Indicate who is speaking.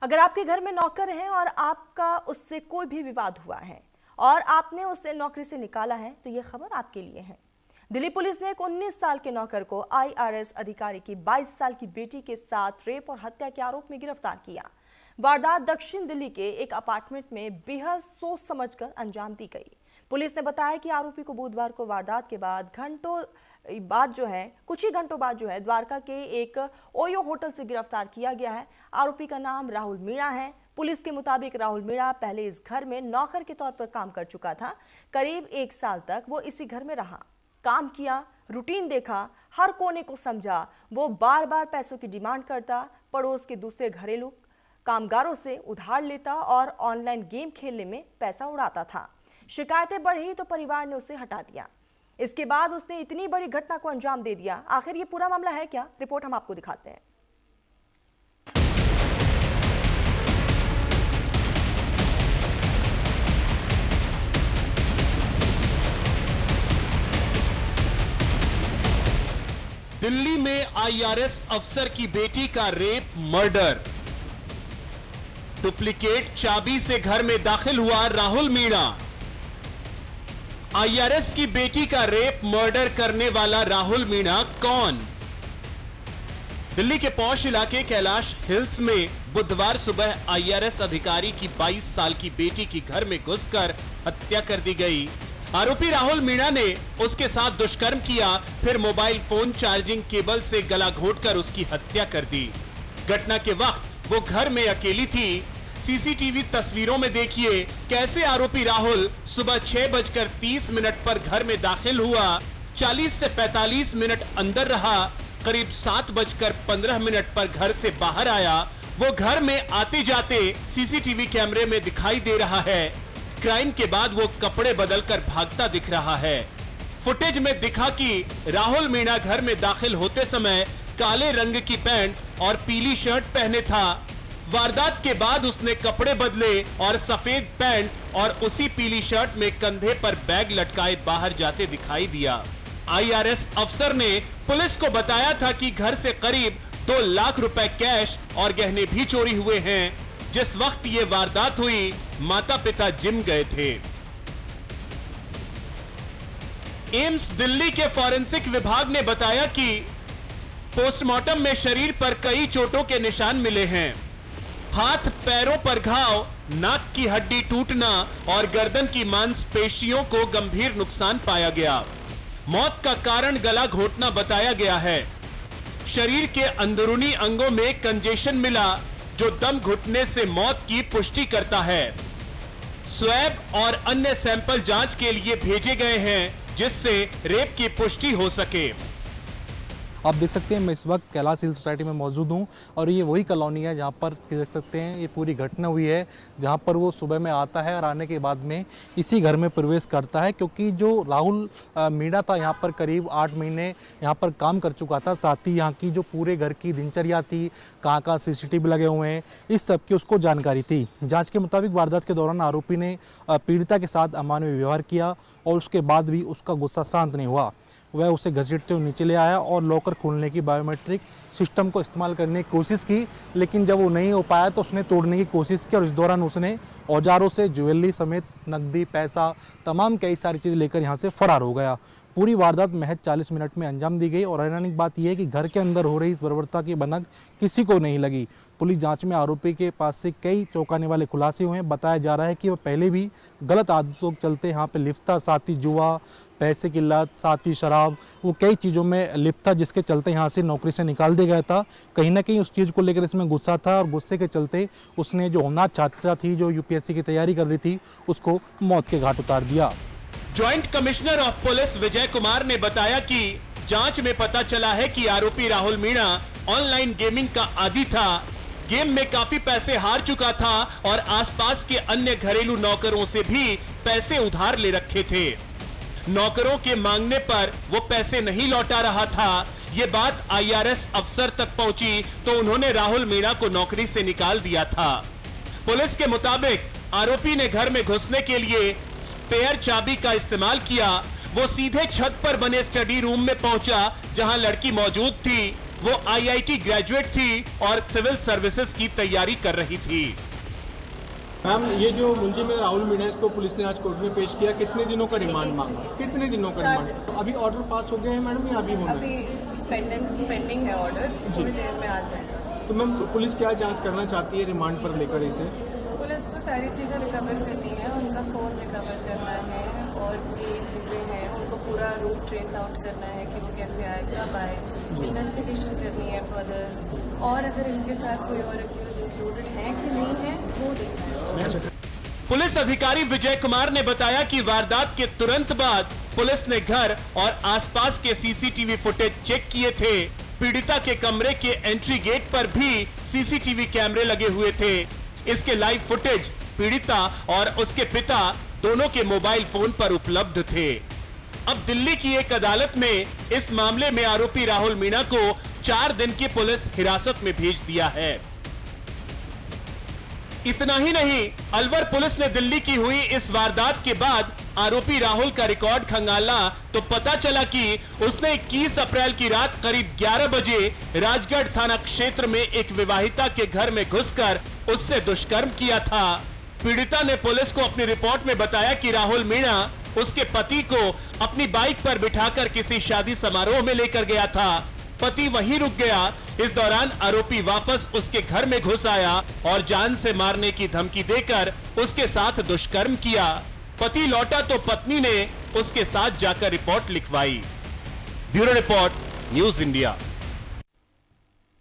Speaker 1: अगर आपके घर में नौकर है और आपका उससे कोई भी विवाद हुआ है और आपने उसे नौकरी से निकाला है तो यह खबर आपके लिए है। दिल्ली पुलिस ने एक 19 साल के नौकर को आईआरएस अधिकारी की 22 साल की बेटी के साथ रेप और हत्या के आरोप में गिरफ्तार किया। वारदात दक्षिण दिल्ली के एक अपार्टमेंट में बेहद सोच समझकर अंजाम दी गई। पुलिस ने बताया कि आरोपी को बुधवार को वारदात के बाद कुछ ही घंटों बाद द्वारका के एक ओयो होटल से गिरफ्तार किया गया है। आरोपी का नाम राहुल मीणा है। पुलिस के मुताबिक राहुल मीणा पहले इस घर में नौकर के तौर पर काम कर चुका था। करीब 1 साल तक वो इसी घर में रहा, काम किया, रूटीन देखा, हर कोने को समझा। वो बार बार पैसों की डिमांड करता, पड़ोस के दूसरे घरेलू कामगारों से उधार लेता और ऑनलाइन गेम खेलने में पैसा उड़ाता था। शिकायतें बढ़ी तो परिवार ने उसे हटा दिया। इसके बाद उसने इतनी बड़ी घटना को अंजाम दे दिया। आखिर ये पूरा मामला है क्या? रिपोर्ट हम आपको दिखाते हैं।
Speaker 2: दिल्ली में आईआरएस अफसर की बेटी का रेप मर्डर। डुप्लीकेट चाबी से घर में दाखिल हुआ राहुल मीणा। आईआरएस की बेटी का रेप मर्डर करने वाला राहुल मीणा कौन? दिल्ली के पौष इलाके कैलाश हिल्स में बुधवार सुबह आईआरएस अधिकारी की 22 साल की बेटी की घर में घुसकर हत्या कर दी गई। आरोपी राहुल मीणा ने उसके साथ दुष्कर्म किया, फिर मोबाइल फोन चार्जिंग केबल से गला घोंटकर उसकी हत्या कर दी। घटना के वक्त वो घर में अकेली थी। सीसीटीवी तस्वीरों में देखिए कैसे आरोपी राहुल सुबह 6:30 पर घर में दाखिल हुआ, 40 से 45 मिनट अंदर रहा, करीब 7:15 पर घर से बाहर आया। वो घर में आते जाते सीसीटीवी कैमरे में दिखाई दे रहा है। क्राइम के बाद वो कपड़े बदलकर भागता दिख रहा है। फुटेज में दिखा कि राहुल मीणा घर में दाखिल होते समय काले रंग की पैंट और पीली शर्ट पहने था। वारदात के बाद उसने कपड़े बदले और सफेद पैंट और उसी पीली शर्ट में कंधे पर बैग लटकाए बाहर जाते दिखाई दिया। आईआरएस अफसर ने पुलिस को बताया था कि घर से करीब 2 लाख रुपए कैश और गहने भी चोरी हुए हैं। जिस वक्त ये वारदात हुई, माता पिता जिम गए थे। एम्स दिल्ली के फॉरेंसिक विभाग ने बताया कि पोस्टमार्टम में शरीर पर कई चोटों के निशान मिले हैं। हाथ पैरों पर घाव, नाक की हड्डी टूटना और गर्दन की मांसपेशियों को गंभीर नुकसान पाया गया। मौत का कारण गला घोंटना बताया गया है। शरीर के अंदरूनी अंगों में कंजेशन मिला जो दम घुटने से मौत की पुष्टि करता है। स्वैब और अन्य सैंपल जांच के लिए भेजे गए हैं जिससे रेप की पुष्टि हो सके।
Speaker 3: आप देख सकते हैं मैं इस वक्त कैलाश हिल सोसाइटी में मौजूद हूं और ये वही कॉलोनी है जहां पर देख सकते हैं ये पूरी घटना हुई है, जहां पर वो सुबह में आता है और आने के बाद में इसी घर में प्रवेश करता है। क्योंकि जो राहुल मीणा था यहां पर करीब 8 महीने यहां पर काम कर चुका था। साथ ही यहां की जो पूरे घर की दिनचर्या थी, कहाँ सीसीटीवी लगे हुए हैं, इस सब की उसको जानकारी थी। जाँच के मुताबिक वारदात के दौरान आरोपी ने पीड़िता के साथ अमानवीय व्यवहार किया और उसके बाद भी उसका गुस्सा शांत नहीं हुआ। वह उसे घसीटते हुए नीचे ले आया और लॉकर खोलने की बायोमेट्रिक सिस्टम को इस्तेमाल करने की कोशिश की, लेकिन जब वो नहीं हो पाया तो उसने तोड़ने की कोशिश की और इस दौरान उसने औजारों से ज्वेलरी समेत नकदी, पैसा, तमाम कई सारी चीज़ लेकर यहाँ से फरार हो गया। पूरी वारदात महज 40 मिनट में अंजाम दी गई और हैरानी की बात यह है कि घर के अंदर हो रही इस बर्बरता की भनक किसी को नहीं लगी। पुलिस जांच में आरोपी के पास से कई चौंकाने वाले खुलासे हुए हैं। बताया जा रहा है कि वह पहले भी गलत आदतों के चलते यहाँ पे लिप्त था, साथ ही जुआ, पैसे की लत, साथ ही शराब, वो कई चीज़ों में लिप्त था जिसके चलते यहाँ से नौकरी से निकाल दिया गया था। कहीं ना कहीं उस चीज़ को लेकर इसमें गुस्सा था और गुस्से के चलते उसने जो होनहार छात्रा थी जो यूपीएससी की तैयारी कर रही थी उसको मौत के घाट उतार दिया।
Speaker 2: Joint commissioner of police Vijay Kumar ने बताया कि जांच में पता चला है कि आरोपी राहुल मीणा ऑनलाइन गेमिंग का आदी था। गेम में काफी पैसे हार चुका था और आसपास के अन्य घरेलू नौकरों से भी पैसे उधार ले रखे थे। नौकरों के मांगने पर वो पैसे नहीं लौटा रहा था। ये बात आईआरएस अफसर तक पहुंची तो उन्होंने राहुल मीणा को नौकरी से निकाल दिया था। पुलिस के मुताबिक आरोपी ने घर में घुसने के लिए स्पेयर चाबी का इस्तेमाल किया। वो सीधे छत पर बने स्टडी रूम में पहुंचा जहां लड़की मौजूद थी। वो IIT ग्रेजुएट थी और सिविल सर्विसेज की तैयारी कर रही थी।
Speaker 4: मैम, ये जो मुलजिम है राहुल मीणा, इसको पुलिस ने आज कोर्ट में पेश किया। कितने दिनों का रिमांड मांगा? कितने दिनों का रिमांड? अभी ऑर्डर पास हो गए हैं मैडम या अभी होना है?
Speaker 5: अभी पेंडिंग है ऑर्डर, थोड़ी देर में आ जाएगा।
Speaker 4: तो मैम, पुलिस क्या जांच करना चाहती है रिमांड पर लेकर इसे?
Speaker 5: पुलिस को सारी चीज़ें रिकवर करनी है, उनका फ़ोन रिकवर करना है और भी चीज़ें हैं, उनको पूरा रूट ट्रेस आउट करना है कि वो कैसे आए, कब आए, इन्वेस्टिगेशन करनी है फर्दर, और अगर इनके साथ कोई और अक्यूज इंक्लूडेड है कि नहीं है वो देखना है।
Speaker 2: पुलिस अधिकारी विजय कुमार ने बताया कि वारदात के तुरंत बाद पुलिस ने घर और आसपास के सीसीटीवी फुटेज चेक किए थे। पीड़िता के कमरे के एंट्री गेट पर भी सीसीटीवी कैमरे लगे हुए थे। इसके लाइव फुटेज पीड़िता और उसके पिता दोनों के मोबाइल फोन पर उपलब्ध थे। अब दिल्ली की एक अदालत ने इस मामले में आरोपी राहुल मीणा को 4 दिन की पुलिस हिरासत में भेज दिया है। इतना ही नहीं, अलवर पुलिस ने दिल्ली की हुई इस वारदात के बाद आरोपी राहुल का रिकॉर्ड खंगाला तो पता चला कि उसने 21 अप्रैल की रात करीब 11 बजे राजगढ़ थाना क्षेत्र में एक विवाहिता के घर में घुसकर उससे दुष्कर्म किया था। पीड़िता ने पुलिस को अपनी रिपोर्ट में बताया कि राहुल मीणा उसके पति को अपनी बाइक पर बिठाकर किसी शादी समारोह में लेकर गया था। पति वहीं रुक गया। इस दौरान आरोपी वापस उसके घर में घुस आया और जान से मारने की धमकी देकर उसके साथ दुष्कर्म किया। पति लौटा तो पत्नी ने उसके साथ जाकर रिपोर्ट लिखवाई। Bureau report, news India.